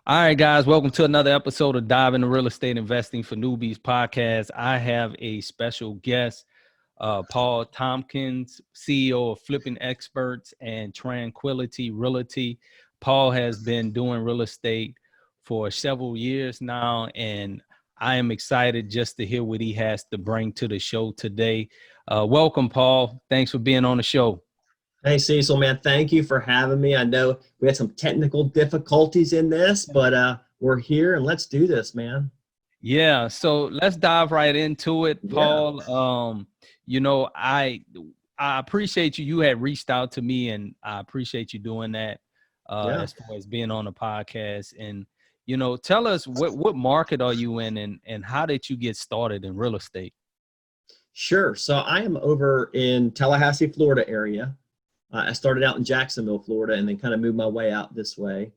All right, guys, welcome to another episode of Dive into Real Estate Investing for Newbies podcast. I have a special guest, Paul Tompkins, CEO of Flippin Experts and Tranquility Realty. Paul has been doing real estate for several years now, and I am excited just to hear what he has to bring to the show today. Welcome, Paul. Thanks for being on the show. Hey, Cecil, man, thank you for having me. I know we had some technical difficulties in this, but we're here and let's do this, man. Yeah, so let's dive right into it, Yeah, Paul. I appreciate you. You had reached out to me, and I appreciate you doing that. yeah. As far as being on the podcast, and tell us what market are you in, and how did you get started in real estate? Sure. So I am over in Tallahassee, Florida area. I started out in Jacksonville, Florida, and then kind of moved my way out this way.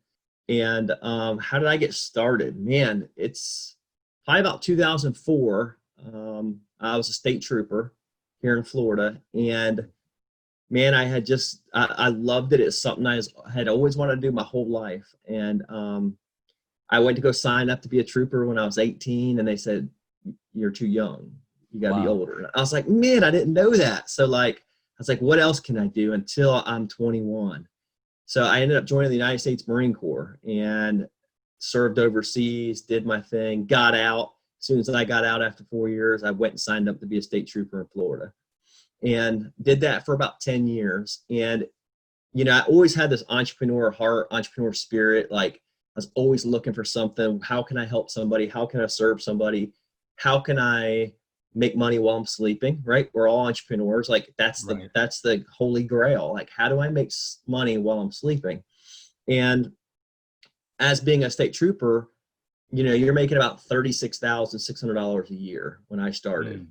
And how did I get started? Man, it's probably about 2004. I was a state trooper here in Florida, and man, I loved it. It's something had always wanted to do my whole life. And I went to go sign up to be a trooper when I was 18, and they said, "You're too young. You got to be Wow. older." And I was like, "Man, I didn't know that." So I was like, "What else can I do until I'm 21?" So I ended up joining the United States Marine Corps and served overseas, did my thing, got out. As soon as I got out after 4 years, I went and signed up to be a state trooper in Florida and did that for about 10 years. And, I always had this entrepreneur heart, entrepreneur spirit. Like I was always looking for something. How can I help somebody? How can I serve somebody? How can I make money while I'm sleeping? Right? We're all entrepreneurs. Like that's Right. the holy grail. Like, how do I make money while I'm sleeping? And as being a state trooper, you're making about $36,600 a year when I started.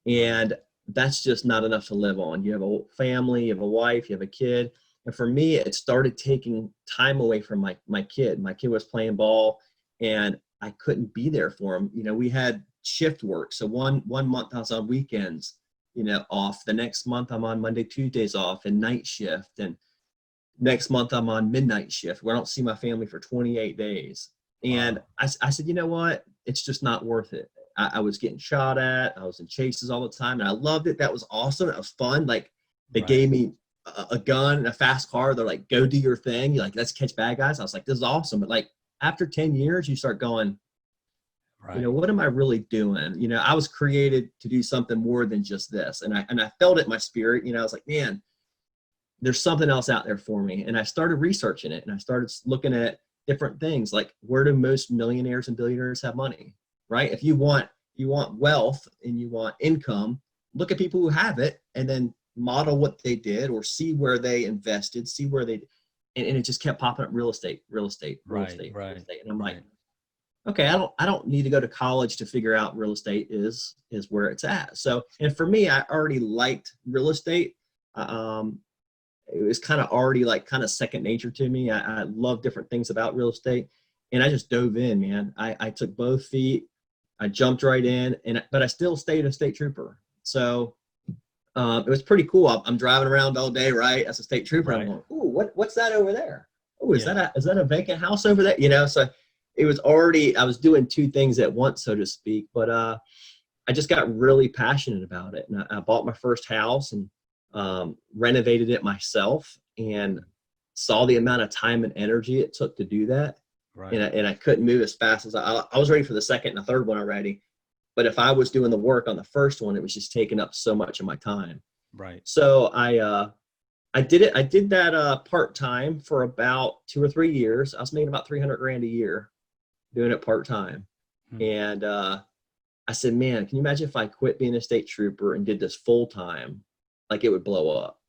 And that's just not enough to live on. You have a family, you have a wife, you have a kid. And for me, it started taking time away from my kid. My kid was playing ball and I couldn't be there for him. We had shift work. So one month I was on weekends, off. The next month I'm on Monday, Tuesdays off and night shift. And next month I'm on midnight shift where I don't see my family for 28 days. And Wow. I said, you know what? It's just not worth it. I was getting shot at. I was in chases all the time and I loved it. That was awesome. It was fun. Like they Right. gave me a gun and a fast car. They're like, go do your thing. You're like, let's catch bad guys. I was like, this is awesome. But like after 10 years, you start going, Right. what am I really doing? I was created to do something more than just this. And I felt it in my spirit. I was like, man, there's something else out there for me. And I started researching it and I started looking at different things like, where do most millionaires and billionaires have money, right? If you want wealth and you want income, look at people who have it and then model what they did or see where they invested, see where they, and it just kept popping up real estate. Right. And I'm like, Right. okay, I don't need to go to college to figure out real estate is where it's at. So, and for me, I already liked real estate. It was kind of already like kind of second nature to me. I love different things about real estate and I just dove in, man. I took both feet. I jumped right in but I still stayed a state trooper. So it was pretty cool. I'm driving around all day, right? As a state trooper. I'm Right. going, ooh, what's that over there? Oh, is Yeah. that a vacant house over there? So it was already, I was doing two things at once, so to speak, but I just got really passionate about it. And I bought my first house and renovated it myself and saw the amount of time and energy it took to do that. Right. And I couldn't move as fast as I was ready for the second and the third one already. But if I was doing the work on the first one, it was just taking up so much of my time. Right. So I did it. I did that part-time for about 2 or 3 years. I was making about 300 grand a year doing it part-time. Hmm. And I said, man, can you imagine if I quit being a state trooper and did this full-time? Like it would blow up.